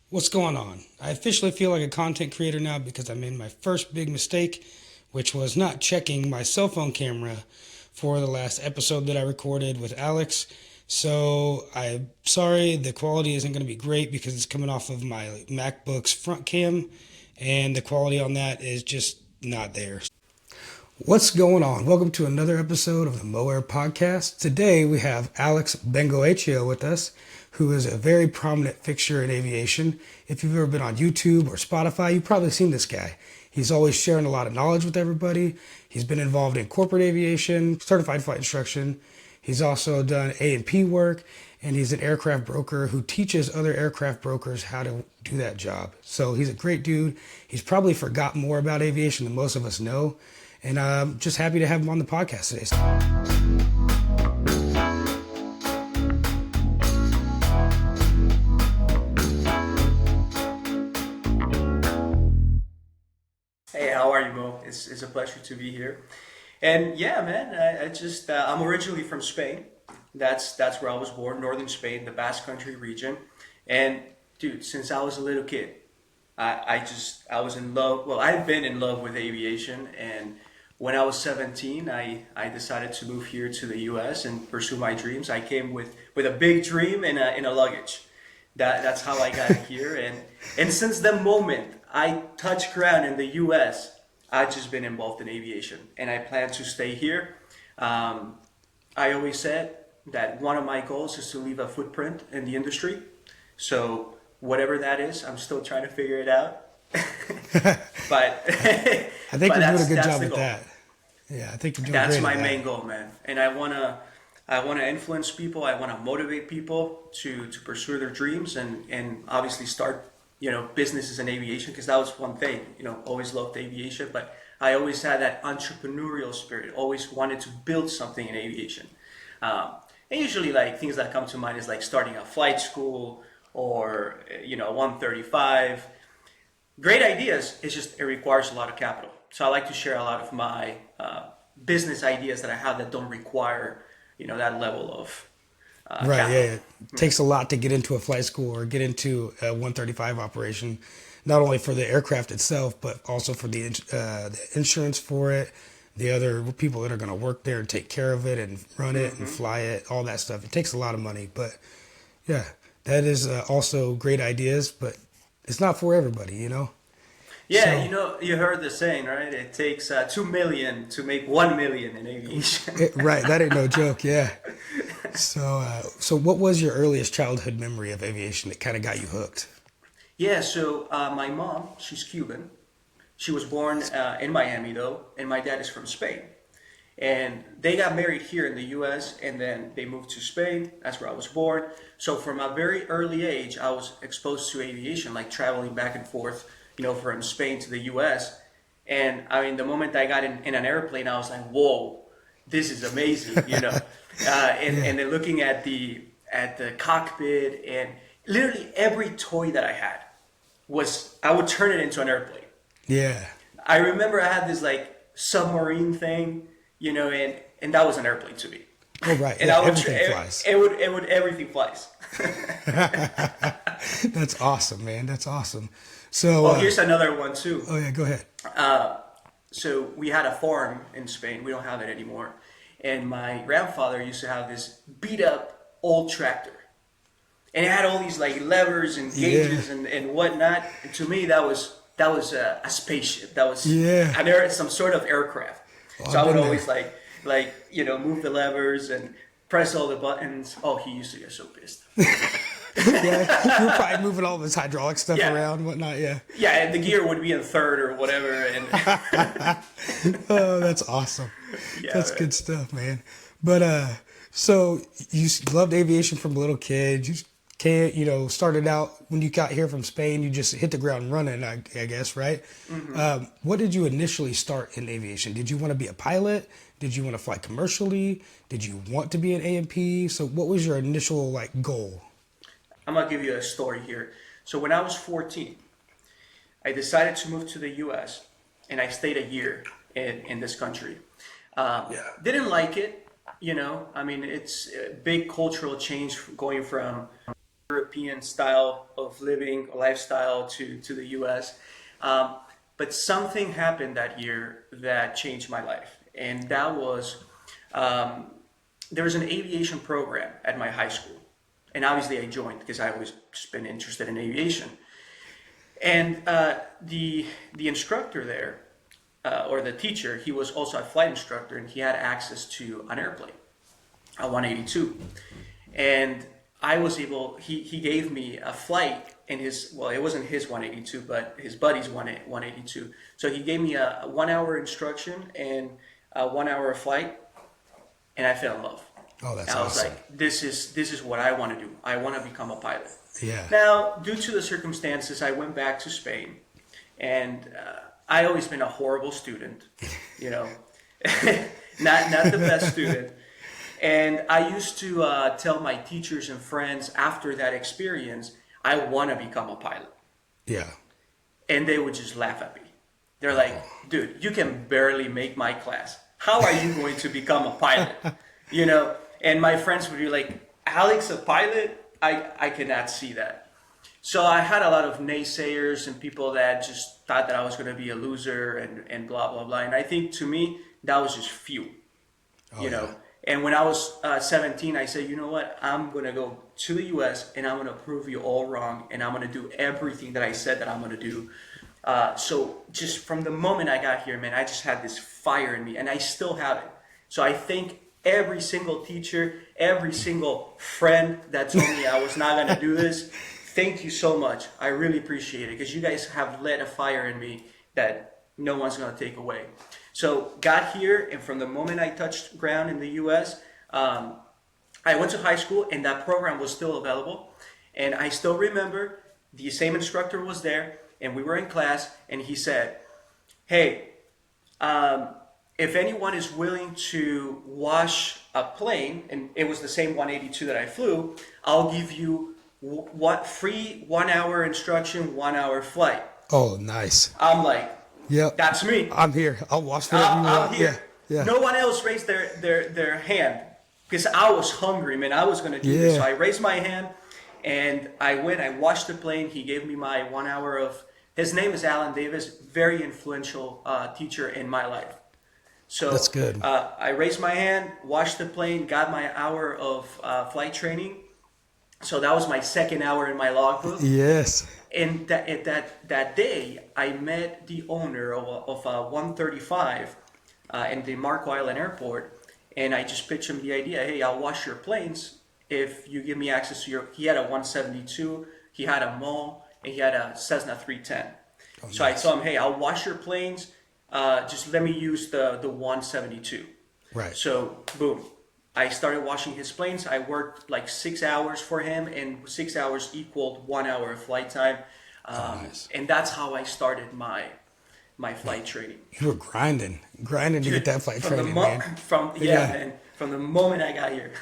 What's going on? I officially feel like a content creator now because I made my first big mistake, which was not checking my cell phone camera for the last episode that I recorded with Alex. So I'm sorry, the quality isn't going to be great because it's coming off of my MacBook's front cam, and the quality on that is just not there. What's going on? Welcome to another episode of the MoAir podcast. Today we have Alex Bengoechea with us, who is a very prominent fixture in aviation. If you've ever been on YouTube or Spotify, you've probably seen this guy. He's always sharing a lot of knowledge with everybody. He's been involved in corporate aviation, certified flight instruction. He's also done A&P work, and he's an aircraft broker who teaches other aircraft brokers how to do that job. So he's a great dude. He's probably forgotten more about aviation than most of us know. And I'm just happy to have him on the podcast today. Hey, how are you, Mo? It's a pleasure to be here. And yeah, man, I'm originally from Spain. That's where I was born, northern Spain, the Basque Country region. And dude, since I was a little kid, I was in love. Well, I've been in love with aviation, and when I was 17, I decided to move here to the U.S. and pursue my dreams. I came with a big dream in a luggage. That's how I got here, and since the moment I touched ground in the U.S., I've just been involved in aviation, and I plan to stay here. I always said that one of my goals is to leave a footprint in the industry. So whatever that is, I'm still trying to figure it out. But I think you're doing a good job with that. Yeah, I think you're doing great. That's my main goal, man. And I wanna influence people. I wanna motivate people to pursue their dreams and obviously start businesses in aviation, because that was one thing. Always loved aviation, but I always had that entrepreneurial spirit. Always wanted to build something in aviation. And usually, like, things that come to mind is like starting a flight school or 135. Great ideas. It's just it requires a lot of capital. So I like to share a lot of my business ideas that I have that don't require that level of Right, capital. yeah. It takes a lot to get into a flight school or get into a 135 operation, not only for the aircraft itself, but also for the insurance for it, the other people that are going to work there and take care of it and run it and fly it, all that stuff. It takes a lot of money, but yeah, that is also great ideas, but it's not for everybody. Yeah, So, you heard the saying, right? It takes 2 million to make 1 million in aviation. right, that ain't no joke, yeah. So what was your earliest childhood memory of aviation that kind of got you hooked? Yeah, so my mom, she's Cuban. She was born in Miami, though, and my dad is from Spain. And they got married here in the U.S., and then they moved to Spain. That's where I was born. So from a very early age, I was exposed to aviation, like traveling back and forth, from Spain to the U.S. And I mean, the moment I got in an airplane, I was like, whoa, this is amazing. And then looking at the cockpit, and literally every toy that I had I would turn it into an airplane. Yeah. I remember I had this like submarine thing, and that was an airplane to me. Oh, right. And Yeah, I would everything flies. it would everything flies. That's awesome, man. That's awesome. So, Well, here's another one too. oh yeah, go ahead. So we had a farm in Spain. We don't have it anymore. And my grandfather used to have this beat up old tractor. And it had all these like levers and gauges and whatnot. And to me, that was a spaceship. That was some sort of aircraft. Oh, So I I've would been always there. move the levers and press all the buttons. Oh, he used to get so pissed. Yeah, you're probably moving all this hydraulic stuff Yeah. around, and whatnot. Yeah. Yeah, and the gear would be in third or whatever. And Oh, that's awesome. yeah, That's man. good stuff, man. But so you loved aviation from a little kid. You can't, started out when you got here from Spain. You just hit the ground running, I guess, right? What did you initially start in aviation? Did you want to be a pilot? Did you want to fly commercially? Did you want to be an A&P? So what was your initial goal? I'm gonna give you a story here. So when I was 14, I decided to move to the U.S. and I stayed a year in this country. Didn't like it, I mean, it's a big cultural change going from European style of living, lifestyle to the US. But something happened that year that changed my life. And that was um, there was an aviation program at my high school. And obviously I joined because I always just been interested in aviation. And the instructor there, or the teacher, he was also a flight instructor and he had access to an airplane, a 182. And I was able, he gave me a flight in his, well, it wasn't his 182, but his buddy's 182. So he gave me a 1 hour instruction and a 1 hour flight, and I fell in love. Oh, that's I was awesome. like, this is what I want to do. I want to become a pilot. Yeah. Now, due to the circumstances, I went back to Spain, and I always been a horrible student, you know, not the best student. And I used to tell my teachers and friends after that experience, I want to become a pilot. Yeah. And they would just laugh at me. They're like, dude, you can barely make my class. How are you going to become a pilot? You know, and my friends would be like, Alex, a pilot? I cannot see that. So I had a lot of naysayers and people that just thought that I was going to be a loser and blah, blah, blah. And I think to me, that was just fuel, you know. And when I was 17, I said, you know what? I'm going to go to the U.S. and I'm going to prove you all wrong. And I'm going to do everything that I said that I'm going to do. So just from the moment I got here, man, I just had this fire in me and I still have it. So I thank every single teacher, every single friend that told me I was not going to do this. Thank you so much. I really appreciate it because you guys have lit a fire in me that no one's going to take away. So got here, and from the moment I touched ground in the U.S., I went to high school, and that program was still available. And I still remember the same instructor was there, and we were in class, and he said, hey, if anyone is willing to wash a plane, and it was the same 182 that I flew, I'll give you free 1 hour instruction, 1 hour flight. Oh, nice. I'm like, yep, that's me. I'm here. I'll watch whatever you want. I'm here. Yeah. No one else raised their hand because I was hungry, man. I was going to do this. So I raised my hand and I went. I watched the plane. He gave me my 1 hour of. His name is Alan Davis, very influential teacher in my life. So that's good. I raised my hand, watched the plane, got my hour of flight training. So that was my second hour in my logbook. Yes. And that day, I met the owner of 135 in the Marco Island Airport, and I just pitched him the idea, hey, I'll wash your planes if you give me access to your... He had a 172, he had a Mo, and he had a Cessna 310. Oh, so nice. I told him, hey, I'll wash your planes, just let me use the 172. Right. So, boom. I started washing his planes. I worked like 6 hours for him, and 6 hours equaled 1 hour of flight time. Nice. And that's how I started my flight training. You were grinding to get that flight training, man. Man, from the moment I got here.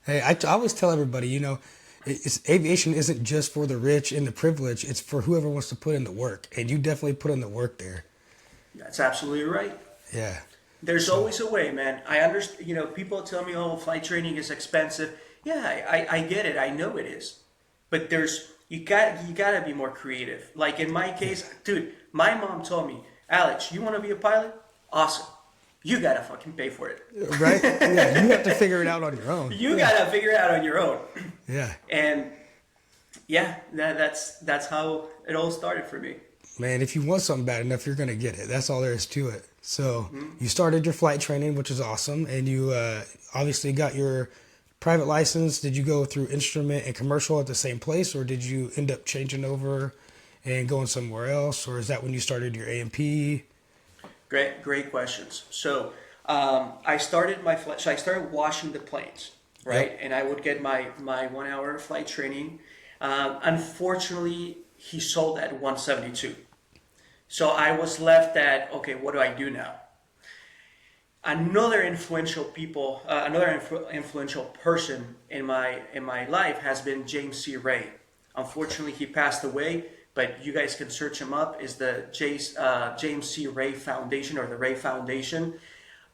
Hey, I always tell everybody, you know, aviation isn't just for the rich and the privileged. It's for whoever wants to put in the work, and you definitely put in the work there. That's absolutely right. Yeah. There's always a way, man. I understand, you know, people tell me, oh, flight training is expensive. Yeah, I get it. I know it is. But you gotta be more creative. Like in my case, dude, my mom told me, Alex, you want to be a pilot? Awesome. You gotta fucking pay for it. Right? Yeah, you have to figure it out on your own. You gotta figure it out on your own. Yeah. And yeah, that's how it all started for me. Man, if you want something bad enough, you're gonna get it. That's all there is to it. So you started your flight training, which is awesome, and you obviously got your private license. Did you go through instrument and commercial at the same place, or did you end up changing over and going somewhere else, or is that when you started your A&P? Great questions. So I started my flight. So I started washing the planes, right? Yep. And I would get my 1 hour flight training. Unfortunately, he sold at 172. So I was left at, okay, what do I do now? Another influential influential person in my life has been James C. Ray. Unfortunately, he passed away, but you guys can search him up. Is the James C. Ray Foundation or the Ray Foundation.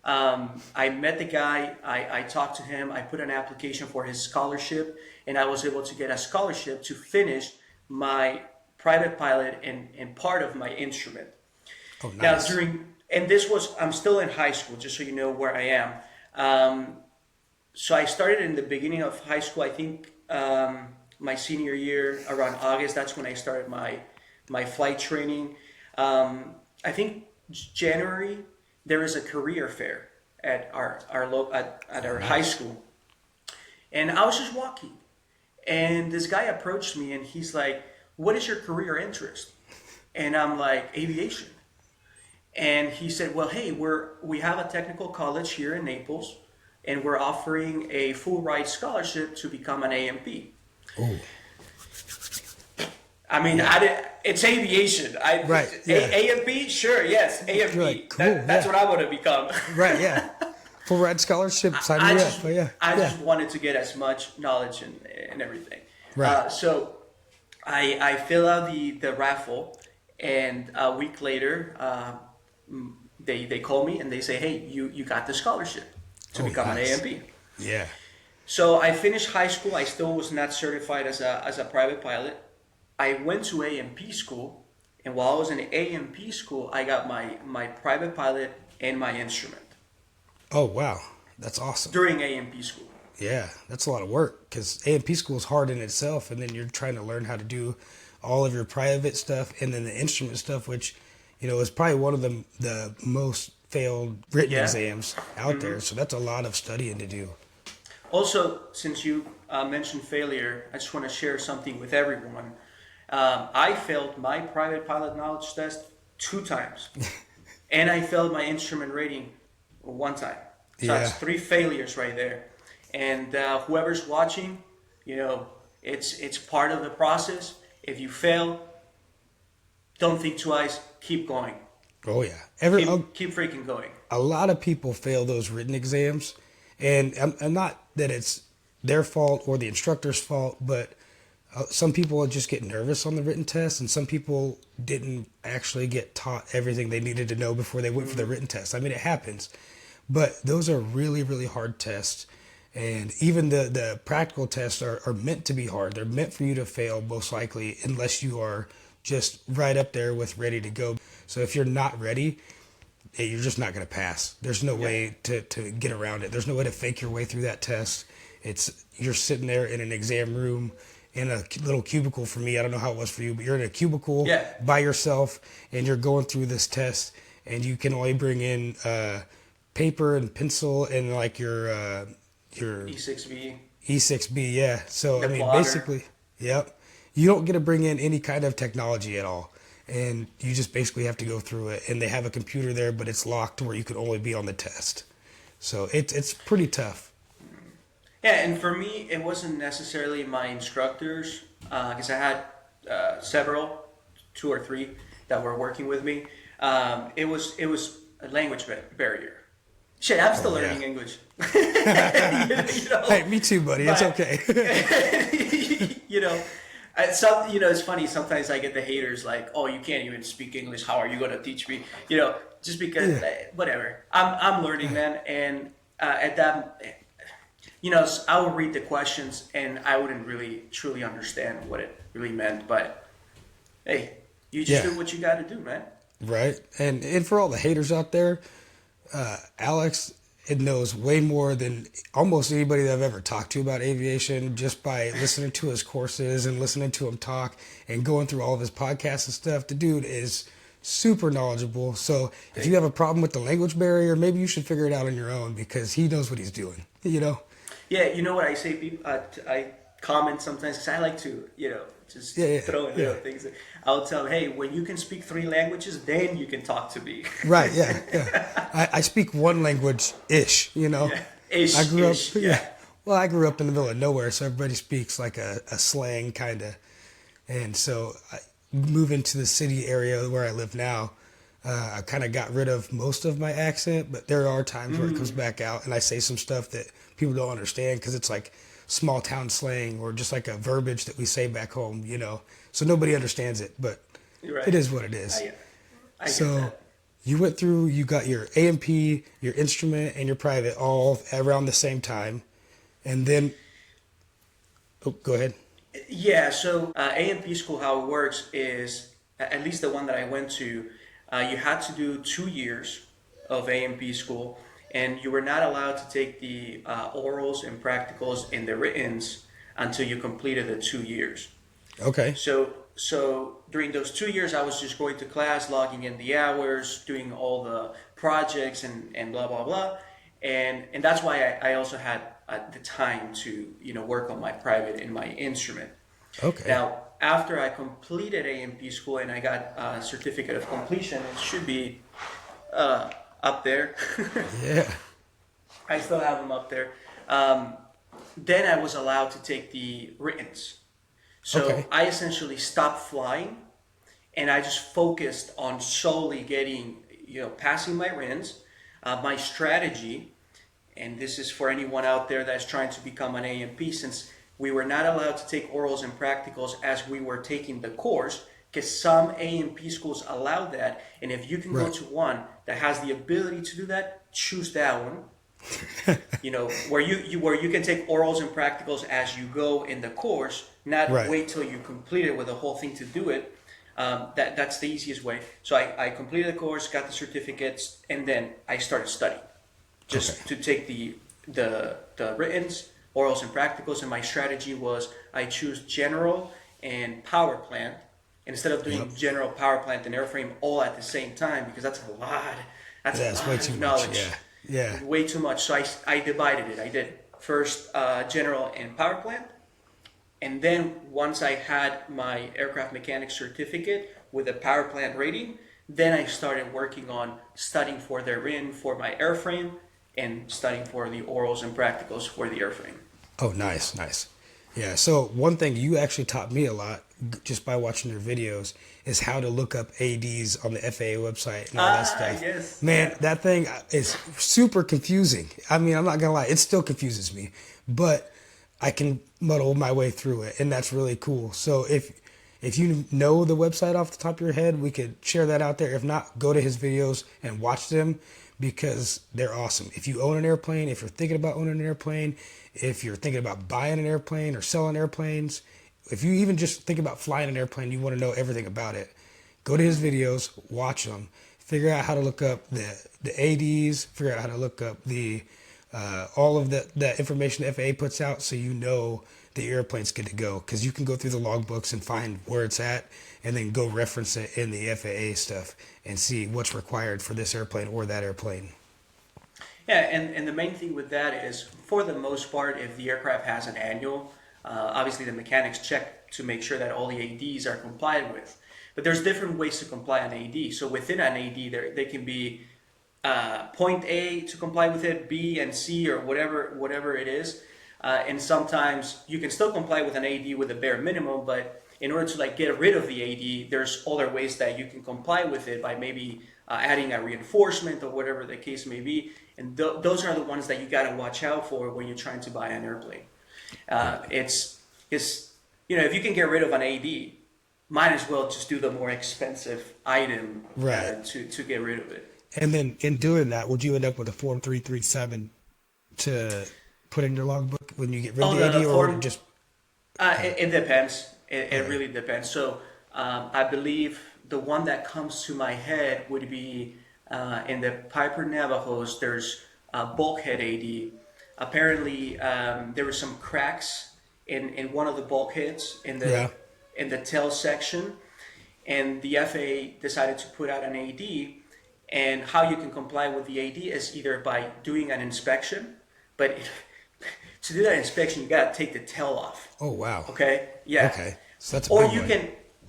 I met the guy, I talked to him, I put an application for his scholarship, and I was able to get a scholarship to finish my private pilot and part of my instrument. Oh, Now, nice. and this was, I'm still in high school, just so you know where I am. So I started in the beginning of high school, I think my senior year, around August, that's when I started my flight training. I think January, there is a career fair at at our high Nice. school. And I was just walking. And this guy approached me and he's like, "What is your career interest?" And I'm like, "Aviation." And he said, "Well, hey, we have a technical college here in Naples, and we're offering a full ride scholarship to become an AMP." Oh, I mean, yeah. it's aviation. Right. Yeah. AMP, sure, yes, You're like, AMP. cool. That's Yeah. what I want to become. Right. Yeah. Full ride scholarship. Sign I me up. just, But yeah. I Yeah. just wanted to get as much knowledge and everything. Right. So I fill out the raffle, and a week later, they call me and they say, "Hey, you got the scholarship to Oh, become an nice. AMP." Yeah. So I finished high school. I still was not certified as a private pilot. I went to AMP school, and while I was in AMP school, I got my private pilot and my instrument Oh, wow. That's awesome. during AMP school. Yeah. That's a lot of work because A&P school is hard in itself. And then you're trying to learn how to do all of your private stuff and then the instrument stuff, which, is probably one of the most failed written Yeah. exams out there. So that's a lot of studying to do. Also, since you mentioned failure, I just want to share something with everyone. I failed my private pilot knowledge test 2 times, and I failed my instrument rating 1 time. So Yeah. that's 3 failures right there. And whoever's watching, it's part of the process. If you fail, don't think twice. Keep going. Oh, yeah. Keep freaking going. A lot of people fail those written exams, and I'm not that it's their fault or the instructor's fault, but some people just get nervous on the written test, and some people didn't actually get taught everything they needed to know before they went for the written test. I mean, it happens, but those are really, really hard tests. And even the practical tests are meant to be hard. They're meant for you to fail, most likely, unless you are just right up there with ready to go. So if you're not ready, you're just not going to pass. There's no way to get around it. There's no way to fake your way through that test. You're sitting there in an exam room in a little cubicle. For me, I don't know how it was for you, but you're in a cubicle Yeah. by yourself and you're going through this test, and you can only bring in paper and pencil and like your E6V, E6B, yeah. So the I mean, plotter. basically, yep. You don't get to bring in any kind of technology at all, and you just basically have to go through it. And they have a computer there, but it's locked to where you can only be on the test. So it's pretty tough. Yeah, and for me, it wasn't necessarily my instructors, because I had several, 2 or 3 that were working with me. It was a language barrier. Shit, I'm still Oh, yeah. learning English. You know, Hey, me too, buddy. It's but- okay. It's funny. Sometimes I get the haters like, "Oh, you can't even speak English. How are you going to teach me?" Just because, whatever. I'm learning, man. And at that, I would read the questions and I wouldn't really truly understand what it really meant. But hey, you just Yeah. do what you got to do, man. Right. And for all the haters out there, Alex knows way more than almost anybody that I've ever talked to about aviation, just by listening to his courses and listening to him talk and going through all of his podcasts and stuff. The dude is super knowledgeable. So if you have a problem with the language barrier, maybe you should figure it out on your own, because he knows what he's doing, Yeah, you know what I say? People, I comment sometimes because I like to, just throw in little things. I'll tell them, hey, when you can speak 3 languages, then you can talk to me. Right, yeah. I speak one language-ish, Yeah. Ish, I grew ish, up, yeah. Well, I grew up in the middle of nowhere, so everybody speaks like a slang kind of. And so moving to the city area where I live now, I kind of got rid of most of my accent, but there are times where it comes back out and I say some stuff that people don't understand because it's like small town slang or just like a verbiage that we say back home, So nobody understands it, but You're right. it is what it is. I get So that. you went through, you got your A&P, your instrument, and your private all around the same time. And then, oh, go ahead. Yeah, so A&P school, how it works is, at least the one that I went to, you had to do 2 years of A&P school, and you were not allowed to take the orals and practicals and the writtens until you completed the 2 years. Okay. So during those 2 years, I was just going to class, logging in the hours, doing all the projects and blah blah blah, and that's why I also had the time to work on my private and my instrument. Okay. Now, after I completed A&P school and I got a certificate of completion, it should be up there. Yeah. I still have them up there. Then I was allowed to take the writtens. So Okay. I essentially stopped flying and I just focused on solely getting, passing my writtens. My strategy, and this is for anyone out there that's trying to become an A&P, since we were not allowed to take orals and practicals as we were taking the course, because some A&P schools allow that, and if you can go Right. to one that has the ability to do that, choose that one. Where you can take orals and practicals as you go in the course, not Right. wait till you complete it with the whole thing to do it. That's the easiest way. So I completed the course, got the certificates, and then I started studying just to take the writtens, orals, and practicals. And my strategy was I choose general and power plant instead of doing general, power plant, and airframe all at the same time, because that's a lot. That's a That's lot way of too knowledge. much. Yeah. Yeah. Way too much. So I divided it. I did first general and power plant. And then once I had my aircraft mechanics certificate with a power plant rating, then I started working on studying for their RIN for my airframe and studying for the orals and practicals for the airframe. Oh, nice, nice. Yeah. So one thing you actually taught me a lot just by watching your videos is how to look up ADs on the FAA website and all that stuff. Yes. Man, that thing is super confusing. I mean, I'm not gonna lie, it still confuses me, but I can muddle my way through it, and that's really cool. So if you know the website off the top of your head, we could share that out there. If not, go to his videos and watch them because they're awesome. If you own an airplane, if you're thinking about owning an airplane, if you're thinking about buying an airplane or selling airplanes, if you even just think about flying an airplane, you want to know everything about it, go to his videos, watch them, figure out how to look up the ADs, figure out how to look up the all of the information the FAA puts out, so you know the airplane's good to go, because you can go through the logbooks and find where it's at and then go reference it in the FAA stuff and see what's required for this airplane or that airplane. Yeah, and the main thing with that is, for the most part, if the aircraft has an annual, obviously the mechanics check to make sure that all the ADs are complied with. But there's different ways to comply on AD. So within an AD, they can be point A to comply with it, B and C, or whatever it is. And sometimes you can still comply with an AD with a bare minimum, but in order to get rid of the AD, there's other ways that you can comply with it by maybe adding a reinforcement or whatever the case may be. And those are the ones that you got to watch out for when you're trying to buy an airplane. It's if you can get rid of an AD, might as well just do the more expensive item Right. to get rid of it. And then in doing that, would you end up with a Form 337 to put in your logbook when you get rid of the AD, or form, just? it depends. It really depends. So I believe the one that comes to my head would be in the Piper Navajos. There's a bulkhead AD. Apparently, there were some cracks in one of the bulkheads in the tail section, and the FAA decided to put out an AD. And how you can comply with the AD is either by doing an inspection, but to do that inspection, you got to take the tail off. Oh wow. Okay. Yeah. Okay. So that's a Or big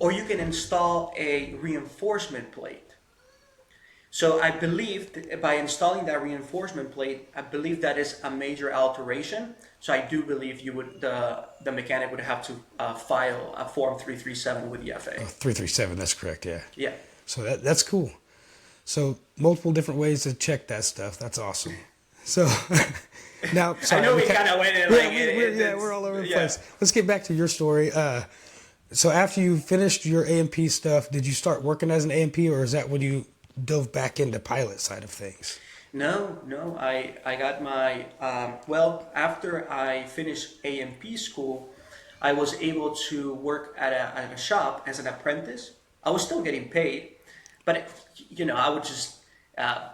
one. you can install a reinforcement plate. So I believe that by installing that reinforcement plate, I believe that is a major alteration. So I do believe the mechanic would have to file a Form 337 with the FAA. 337. That's correct. Yeah. Yeah. So that's cool. So multiple different ways to check that stuff. That's awesome. So now, sorry, I know we kind of went in we're all over the place. Let's get back to your story. So after you finished your A&P stuff, did you start working as an A&P, or is that when you dove back into pilot side of things? No, no. I got my well, after I finished A&P school, I was able to work at a shop as an apprentice. I was still getting paid, but I would just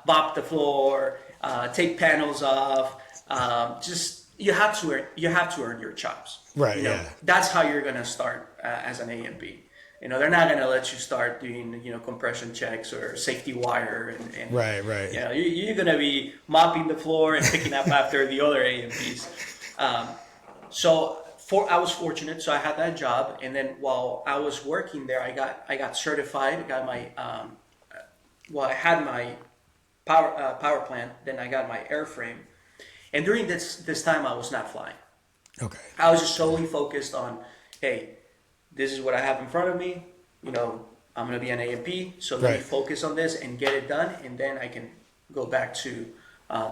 mop the floor, take panels off. Just you have to earn your chops. Right. Yeah. That's how you're gonna start as an A&P. They're not gonna let you start doing compression checks or safety wire and Right. Right. you're gonna be mopping the floor and picking up after the other A&Ps. So I was fortunate, so I had that job, and then while I was working there, I got certified. I got my I had my power plant. Then I got my airframe, and during this time, I was not flying. Okay. I was just solely focused on, hey, this is what I have in front of me. I'm gonna be an A&P, so let me Right. focus on this and get it done, and then I can go back to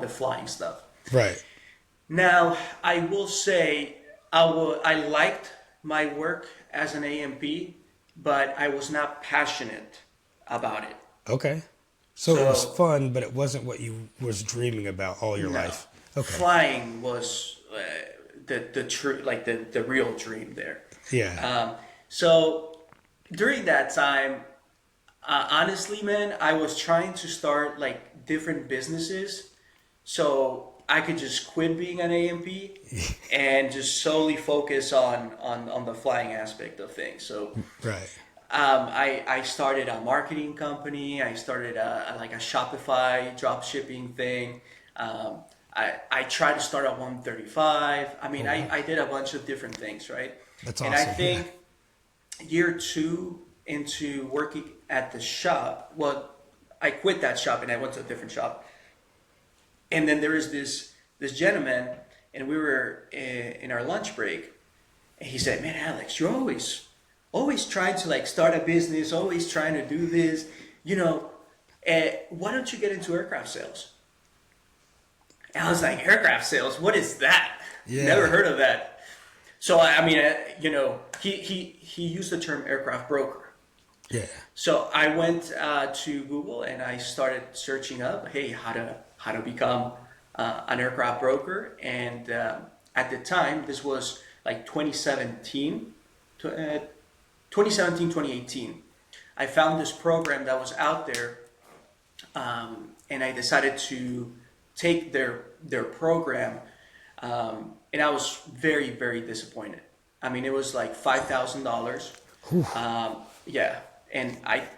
the flying stuff. Right. Now, I will say I liked my work as an A&P, but I was not passionate about it. Okay. So it was So- fun, but it wasn't what you was dreaming about all your No. life. Okay. Flying was the true, like the real dream there. Yeah. So during that time, honestly, man, I was trying to start like different businesses, so I could just quit being an A&P and just solely focus on the flying aspect of things. So Right. I started a marketing company. I started like a Shopify drop shipping thing. I tried to start a 135. I mean, I did a bunch of different things, right? That's And I awesome, think year 2 into working at the shop, well, I quit that shop and I went to a different shop. And then there is this gentleman, and we were in our lunch break, and he said, "Man, Alex, you're always trying to like start a business, always trying to do this. Why don't you get into aircraft sales?" And I was like, "Aircraft sales? What is that? Yeah. Never heard of that." So I mean, he used the term aircraft broker. Yeah. So I went to Google and I started searching up, hey, how to become an aircraft broker. And at the time, this was like 2017, 2018. I found this program that was out there, and I decided to take their program, and I was very, very disappointed. I mean, it was like $5,000. Yeah, and I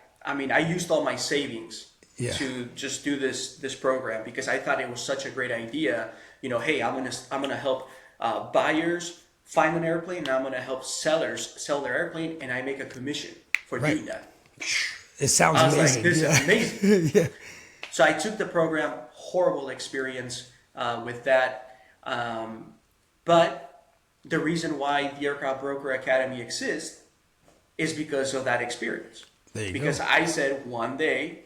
used all my savings Yeah. to just do this program because I thought it was such a great idea. Hey, I'm gonna help buyers find an airplane, and I'm gonna help sellers sell their airplane, and I make a commission for Right. doing that. It sounds I was amazing. like, this yeah. is amazing. Yeah. So I took the program, horrible experience with that. But the reason why the Aircraft Broker Academy exists is because of that experience. There you Because go. I said one day,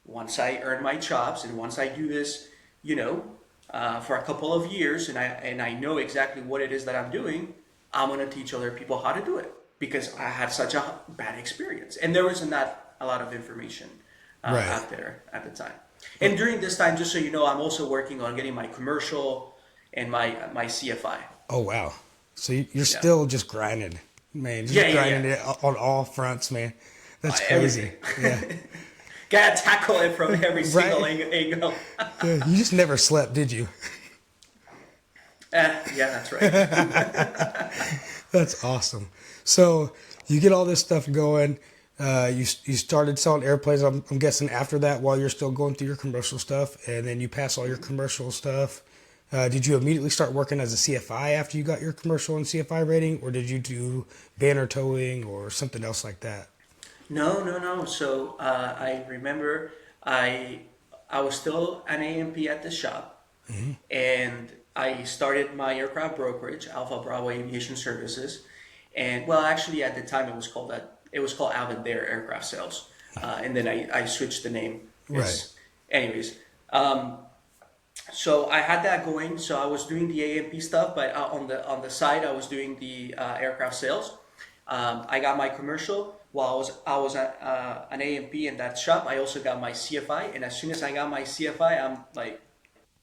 once I earn my chops and once I do this, for a couple of years and I know exactly what it is that I'm doing, I'm going to teach other people how to do it because I had such a bad experience. And there was not a lot of information Right. out there at the time. And during this time, just so you know, I'm also working on getting my commercial and my CFI. Oh wow. So you're still just grinding, man. Just Yeah. grinding it on all fronts, man. That's crazy. Everything. Gotta tackle it from every single angle. Yeah. You just never slept, did you? Yeah, that's right. That's awesome. So you get all this stuff going. You started selling airplanes. I'm guessing after that, while you're still going through your commercial stuff, and then you pass all your commercial stuff. Did you immediately start working as a CFI after you got your commercial and CFI rating, or did you do banner towing or something else like that? No. So I remember I was still an A&P at the shop, and I started my aircraft brokerage, Alpha Bravo Aviation Services, and well, actually at the time it was called Avendare Aircraft Sales, and then I switched the name. Right. Anyways, so I had that going. So I was doing the A&P stuff, but on the side I was doing the aircraft sales. I got my commercial. while I was an A&P in that shop, I also got my CFI, and as soon as I got my CFI, I'm like,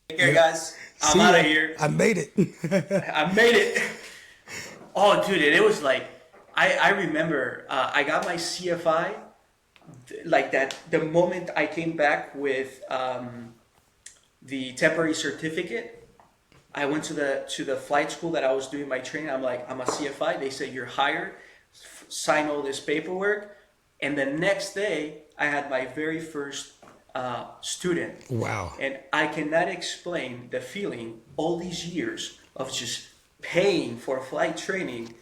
take care, Yeah. guys. I'm See out of ya. here. I made it. I made it. Oh, dude, and it was like I remember I got my CFI like that the moment I came back with the temporary certificate. I went to the flight school that I was doing my training. I'm like, I'm a CFI. They say you're hired. Sign all this paperwork, and the next day I had my very first student. Wow. And I cannot explain the feeling all these years of just paying for flight training,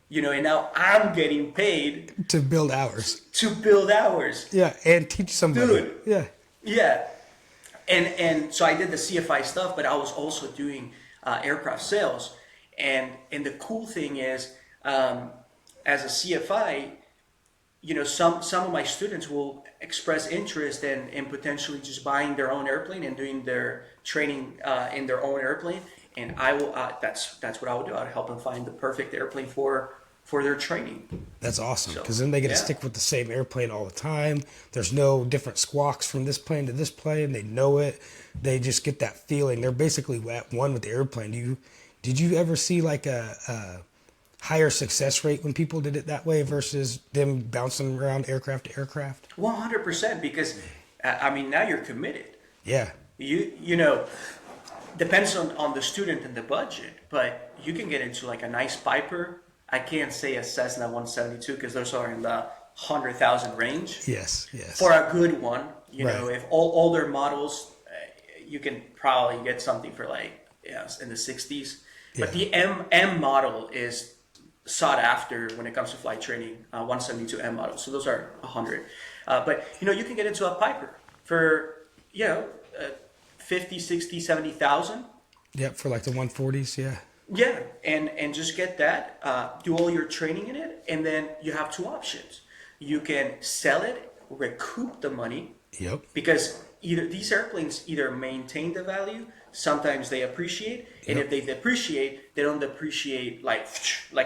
and now I'm getting paid To build hours. to build hours. Yeah, and teach somebody. Dude. Yeah. Yeah. And so I did the CFI stuff, but I was also doing aircraft sales. And the cool thing is, as a CFI, some of my students will express interest in potentially just buying their own airplane and doing their training in their own airplane. And I will. That's what I would do. I'd help them find the perfect airplane for their training. That's awesome, So, because then they get to yeah. stick with the same airplane all the time. There's no different squawks from this plane to this plane. They know it. They just get that feeling. They're basically at one with the airplane. Did you ever see like a higher success rate when people did it that way versus them bouncing around aircraft to aircraft? 100%, because I mean now you're committed. Yeah. You know, depends on the student and the budget, but you can get into like a nice Piper. I can't say a Cessna 172 because those are in the 100,000 range. Yes. Yes. For a good one, know, Right. if all older models, you can probably get something for like in the 60s. But the M model is sought after when it comes to flight training. 172 M model, so those are 100. But you can get into a Piper for 50, 60, 70,000. Yep. For like the 140s. Yeah. Yeah, and just get that, do all your training in it, and then you have two options. You can sell it, recoup the money, Yep. because either these airplanes either maintain the value, sometimes they appreciate, and if they depreciate, they don't depreciate like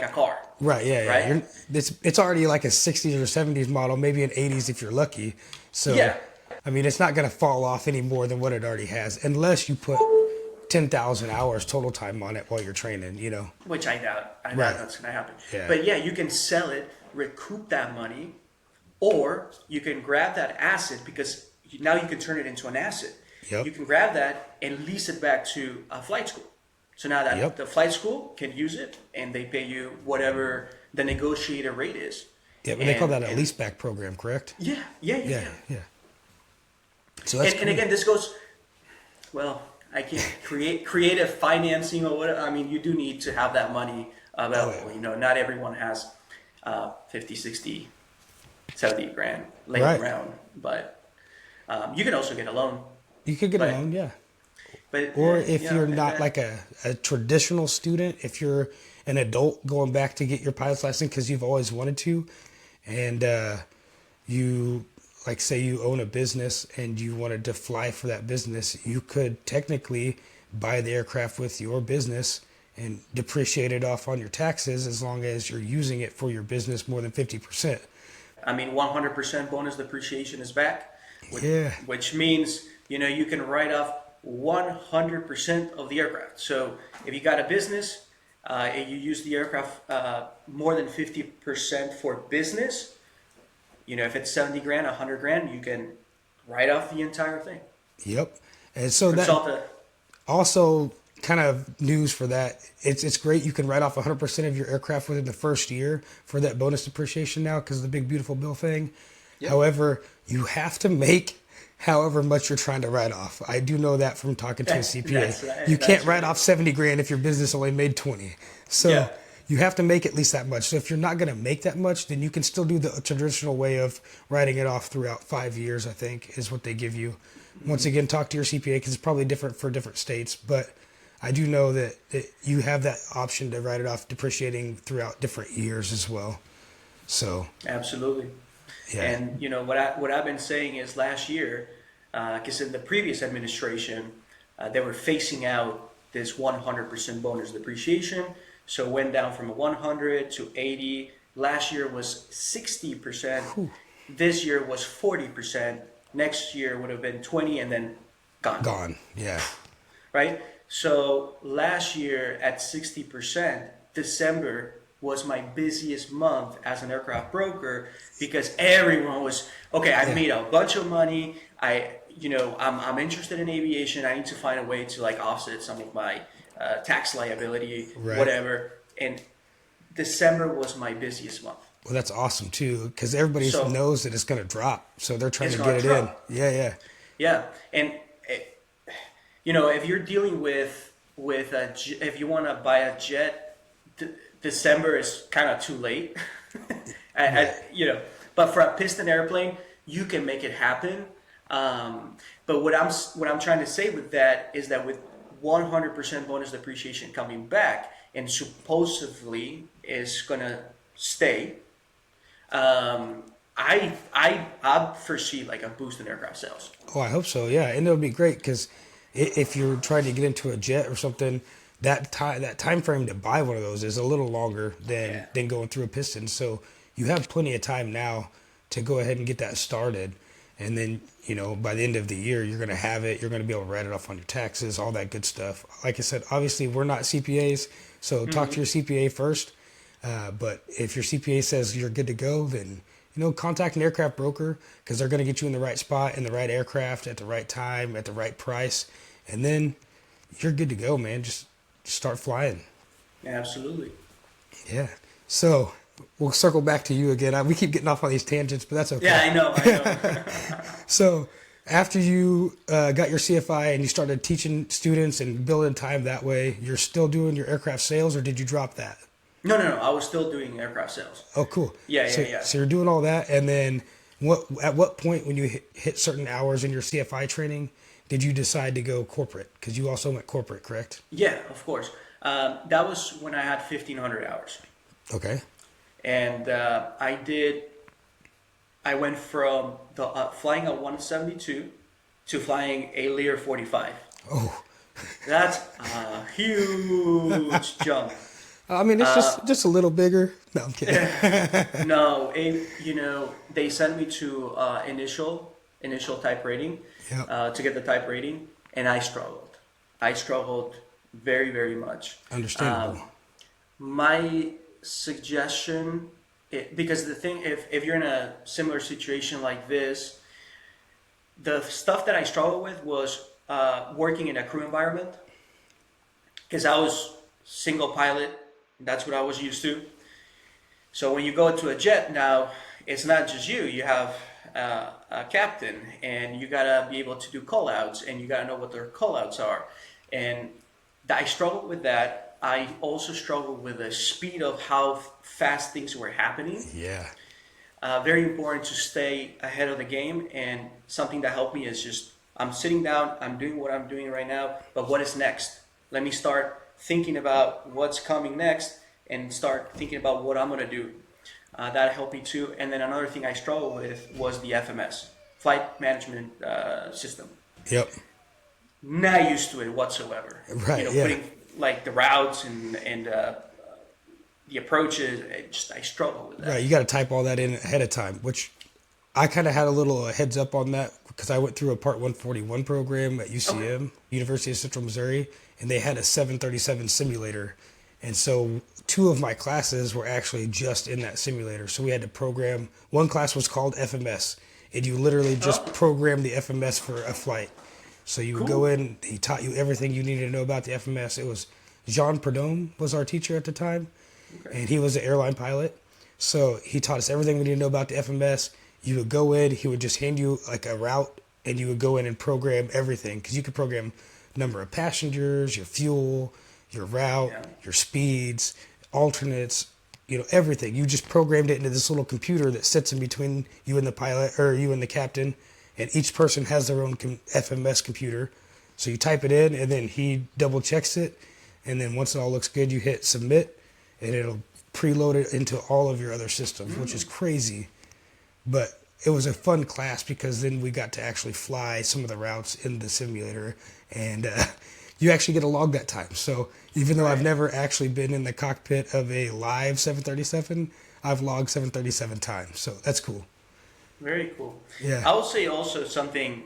a car. Right. Yeah. Right? Yeah. It's already like a 60s or 70s model, maybe an 80s if you're lucky. So Yeah. I mean, it's not going to fall off any more than what it already has, unless you put 10,000 hours total time on it while you're training, Which I doubt. I doubt Right. that's going to happen. Yeah. But yeah, you can sell it, recoup that money, or you can grab that asset because now you can turn it into an asset. Yep. You can grab that and lease it back to a flight school. So now that Yep. the flight school can use it and they pay you whatever the negotiated rate is. Yeah, but they call that a And- leaseback program, correct? Yeah. Yeah. So that's And again, this goes, well, I can't creative financing or whatever. I mean, you do need to have that money available. Not everyone has 50, 60, 70 grand laying Right. around, but you can also get a loan. You could get a But- loan, yeah. But Or if you know, you're and not that- like a traditional student, if you're an adult going back to get your pilot's license because you've always wanted to, and you, like, say you own a business and you wanted to fly for that business, you could technically buy the aircraft with your business and depreciate it off on your taxes as long as you're using it for your business more than 50%. I mean, 100% bonus depreciation is back, Yeah. which means you can write off 100% of the aircraft. So if you got a business and you use the aircraft more than 50% for business, if it's 70 grand, 100 grand, you can write off the entire thing. Yep. And so Consult that also kind of news for that. It's great. You can write off 100% of your aircraft within the first year for that bonus depreciation now because of the big beautiful bill thing. Yep. However, you have to make however much you're trying to write off. I do know that from talking to a CPA. You can't that's write right. off 70 grand if your business only made 20. So Yeah. you have to make at least that much. So if you're not going to make that much, then you can still do the traditional way of writing it off throughout 5 years, I think, is what they give you. Once again, talk to your CPA because it's probably different for different states. But I do know that you have that option to write it off depreciating throughout different years as well. So, Absolutely. yeah. And what I've been saying is last year, because in the previous administration, they were phasing out this 100% bonus depreciation. So it went down from 100 to 80 Last year was 60%. This year was 40%. Next year would have been 20 and then gone. Gone. Yeah. Right? So last year at 60%, December was my busiest month as an aircraft broker because everyone was okay. I made a bunch of money. I'm interested in aviation. I need to find a way to like offset some of my tax liability, Right. whatever. And December was my busiest month. Well, that's awesome too, because everybody So knows that it's going to drop, so they're trying it's to gonna get it in. drop. Yeah. Yeah, and if you're dealing with if you want to buy a jet, December is kind of too late. But for a piston airplane, you can make it happen. But what I'm trying to say with that is that with 100% bonus depreciation coming back and supposedly is gonna stay, I foresee like a boost in aircraft sales. Oh, I hope so. Yeah, and it'll be great because if you're trying to get into a jet or something, that time frame to buy one of those is a little longer than going through a piston. So you have plenty of time now to go ahead and get that started, and then by the end of the year you're gonna have it. You're gonna be able to write it off on your taxes, all that good stuff. Like I said, obviously we're not CPAs, so talk to your CPA first. But if your CPA says you're good to go, then contact an aircraft broker because they're going to get you in the right spot, in the right aircraft, at the right time, at the right price. And then you're good to go, man. Just start flying. Absolutely. Yeah. So we'll circle back to you again. We keep getting off on these tangents, but that's okay. Yeah, I know. So after you got your CFI and you started teaching students and building time that way, you're still doing your aircraft sales, or did you drop that? No. I was still doing aircraft sales. Oh, cool. Yeah. So you're doing all that, and then at what point when you hit certain hours in your CFI training did you decide to go corporate? Because you also went corporate, correct? Yeah, of course. That was when I had 1,500 hours. Okay. And I went from flying a 172 to flying a Lear 45. Oh. That's a huge jump. I mean, it's just a little bigger. No, I'm kidding. No, they sent me to initial type rating to get the type rating, and I struggled. I struggled very, very much. Understandable. My suggestion, because the thing, if you're in a similar situation like this, the stuff that I struggled with was working in a crew environment, because I was single pilot. That's what I was used to. So when you go to a jet now, it's not just you. You have a captain, and you gotta be able to do call-outs, and you gotta know what their call-outs are. And I struggled with that. I also struggled with the speed of how fast things were happening. Yeah. Very important to stay ahead of the game. And something that helped me is just, I'm sitting down, I'm doing what I'm doing right now, but what is next? Let me start thinking about what's coming next and start thinking about what I'm going to do. That helped me too. And then another thing I struggled with was the FMS, flight management system. Yep. Not used to it whatsoever. Right. Putting like the routes and the approaches. I struggle with that. Right. You got to type all that in ahead of time, which I kind of had a little heads up on that because I went through a Part 141 program at UCM, University of Central Missouri, and they had a 737 simulator. And so 2 of my classes were actually just in that simulator. So we had to program. One class was called FMS, and you literally just program the FMS for a flight. So you would go in, he taught you everything you needed to know about the FMS. It was Jean Perdome was our teacher at the time, and he was an airline pilot. So he taught us everything we needed to know about the FMS. You would go in, he would just hand you like a route, and you would go in and program everything, because you could program number of passengers, your fuel, your route, your speeds, alternates, everything. You just programmed it into this little computer that sits in between you and the pilot, or you and the captain, and each person has their own FMS computer. So you type it in, and then he double checks it, and then once it all looks good, you hit submit, and it'll preload it into all of your other systems, which is crazy. But it was a fun class because then we got to actually fly some of the routes in the simulator, and you actually get to log that time. So even though I've never actually been in the cockpit of a live 737, I've logged 737 times, so that's cool. Very cool. Yeah. I will say also something,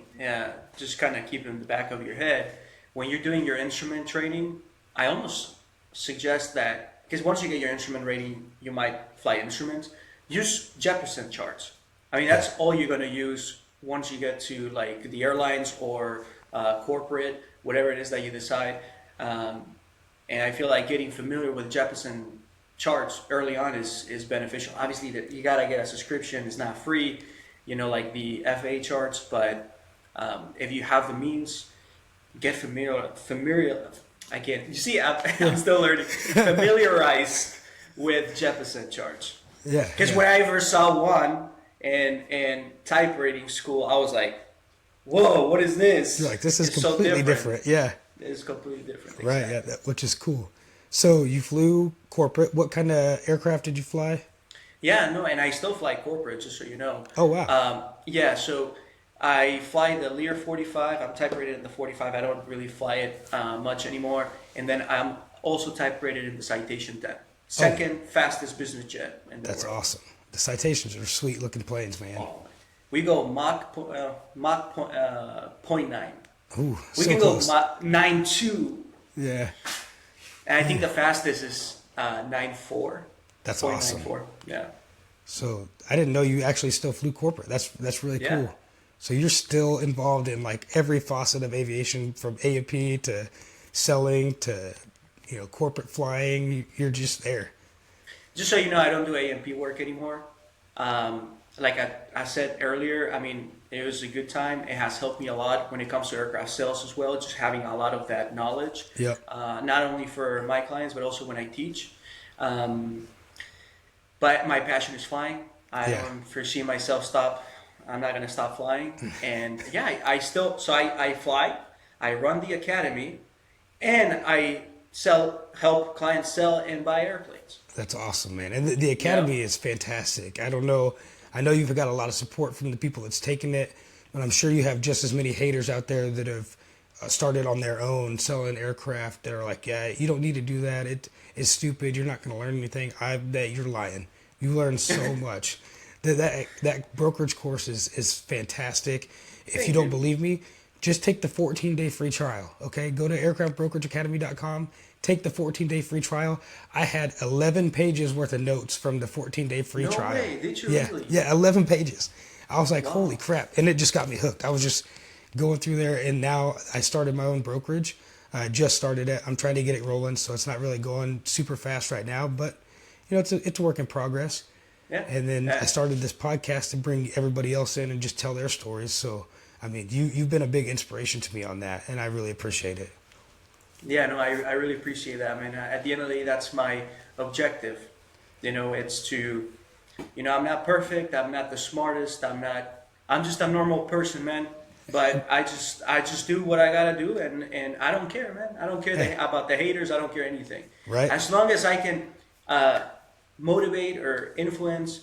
just kind of keep in the back of your head. When you're doing your instrument training, I almost suggest that, because once you get your instrument rating, you might fly instruments. Use Jeppesen charts. I mean, that's all you're going to use once you get to like the airlines or corporate, whatever it is that you decide. And I feel like getting familiar with Jeppesen charts early on is beneficial. Obviously, you got to get a subscription. It's not free, like the FA charts. But if you have the means, get familiar. I can't. You see, I'm still learning. Familiarize with Jeppesen charts. Yeah. Because when I first saw one in type rating school, I was like, "Whoa, what is this?" You're like, this is It's completely different. Yeah. It's completely different. Right. Yeah. Which is cool. So you flew corporate. What kind of aircraft did you fly? Yeah, no, and I still fly corporate, just so you know. Oh wow. Yeah, so I fly the Lear 45. I'm type rated in the 45. I don't really fly it much anymore. And then I'm also type rated in the Citation 10. Second fastest business jet in the That's world. awesome. The Citations are sweet looking planes, man. Oh, we go Mach 0.9. Ooh, We so can close. go Mach 9.2. Yeah. And I think the fastest is 9.4. That's 0.94. awesome. Yeah. So I didn't know you actually still flew corporate. That's really Yeah. cool. So you're still involved in like every facet of aviation, from A&P to selling to corporate flying. You're just there. Just so you know, I don't do A&P work anymore. Like I said earlier, I mean, it was a good time. It has helped me a lot when it comes to aircraft sales as well, just having a lot of that knowledge. Yep. Not only for my clients, but also when I teach. But my passion is flying. I don't foresee myself I'm not going to stop flying. And yeah, I fly, I run the academy, and I help clients sell and buy airplanes. That's awesome, man. And the academy is fantastic. I don't know. I know you've got a lot of support from the people that's taken it, but I'm sure you have just as many haters out there that have started on their own selling aircraft that are like, yeah, you don't need to do that. It is stupid. You're not going to learn anything. I bet you're lying. You learn so much. That brokerage course is fantastic. If you don't believe me, just take the 14-day free trial, okay? Go to aircraftbrokeragaacademy.com. Take the 14-day free trial. I had 11 pages worth of notes from the 14-day free trial. No way, did you really? Yeah, 11 pages. I was like, holy crap. And it just got me hooked. I was just going through there, and now I started my own brokerage. I just started it. I'm trying to get it rolling, so it's not really going super fast right now, but it's a work in progress. Yeah. And then I started this podcast to bring everybody else in and just tell their stories. So, I mean, you've been a big inspiration to me on that, and I really appreciate it. Yeah, no, I really appreciate that, man. At the end of the day, that's my objective. It's to, I'm not perfect. I'm not the smartest. I'm just a normal person, man. But I just do what I gotta do, and I don't care, man. I don't care about the haters. I don't care anything. Right. As long as I can motivate or influence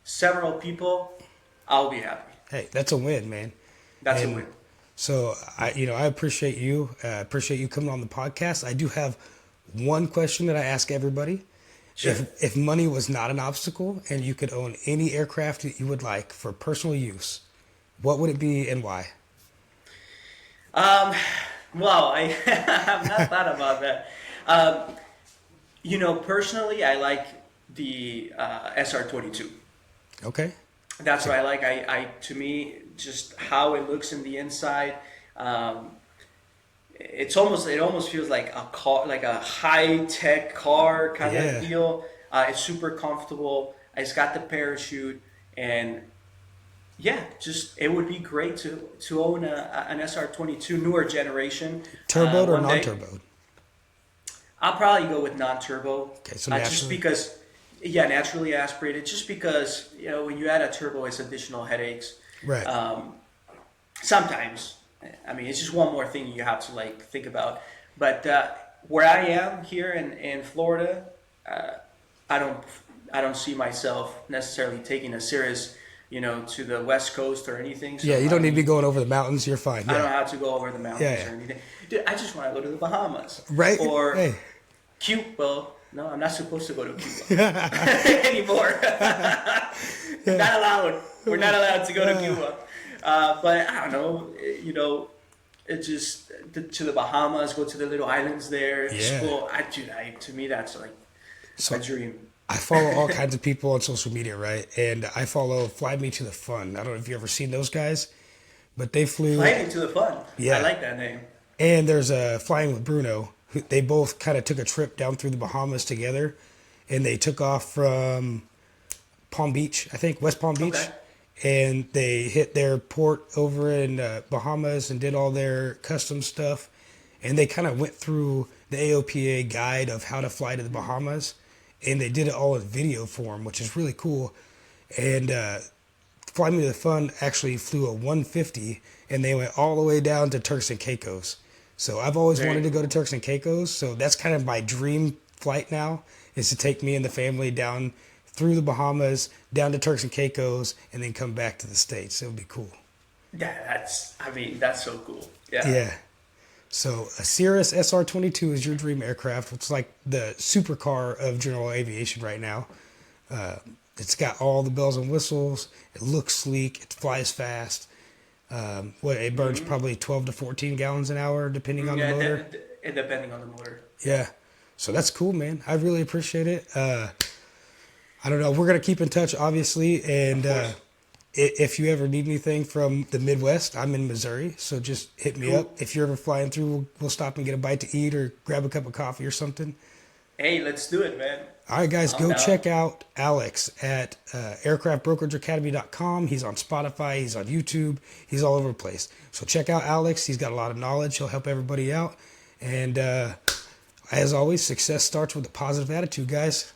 several people, I'll be happy. Hey, that's a win, man. That's a win. So I appreciate you. Appreciate you coming on the podcast. I do have one question that I ask everybody. Sure. If money was not an obstacle and you could own any aircraft that you would like for personal use, what would it be and why? Well, I have not thought about that. Personally, I like the SR-22. Okay. That's what I like. To me, just how it looks in the inside. It almost feels like a car, like a high-tech car kind of feel. It's super comfortable. It's got the parachute, and it would be great to own an SR-22 newer generation. Turboed or non-turboed? I'll probably go with non-turbo. Okay, so naturally. Just because, naturally aspirated. Just because when you add a turbo, it's additional headaches. Right. Sometimes, I mean, it's just one more thing you have to think about. But where I am here in Florida, I don't see myself necessarily taking a serious, to the West Coast or anything. So you don't need to be going over the mountains. You're fine. I don't have to go over the mountains or anything. Dude, I just want to go to the Bahamas. Right. Or No, I'm not supposed to go to Cuba anymore. Not allowed. We're not allowed to go to Cuba. But I don't know. It just to the Bahamas, go to the little islands there, Yeah. explore. To me, that's like So a dream. I follow all kinds of people on social media, right? And I follow Fly Me to the Fun. I don't know if you ever seen those guys, but they flew. Flying into the fun. I Yeah. like that name. And there's a Flying with Bruno. They both kind of took a trip down through the Bahamas together, and they took off from Palm Beach, I think, West Palm Beach, Okay. and they hit their port over in Bahamas and did all their custom stuff. And they kind of went through the AOPA guide of how to fly to the Bahamas, and they did it all in video form, which is really cool. And Fly Me to the Fun actually flew a 150, and they went all the way down to Turks and Caicos. So I've always Very wanted to go to cool. Turks and Caicos. So that's kind of my dream flight now, is to take me and the family down through the Bahamas, down to Turks and Caicos, and then come back to the States. It would be cool. Yeah, that's so cool. Yeah. Yeah. So a Cirrus SR-22 is your dream aircraft. It's like the supercar of general aviation right now. It's got all the bells and whistles. It looks sleek. It flies fast. It burns probably 12 to 14 gallons an hour, depending on the Yeah, motor. depending on the motor. Yeah. So that's cool, man. I really appreciate it. I don't know. We're going to keep in touch, obviously. And Of course. if you ever need anything from the Midwest, I'm in Missouri. So just hit me Cool. up. If you're ever flying through, we'll stop and get a bite to eat or grab a cup of coffee or something. Hey, let's do it, man. All right, guys, I'm go down. check out Alex at aircraftbrokerageacademy.com. He's on Spotify. He's on YouTube. He's all over the place. So check out Alex. He's got a lot of knowledge. He'll help everybody out. And as always, success starts with a positive attitude, guys.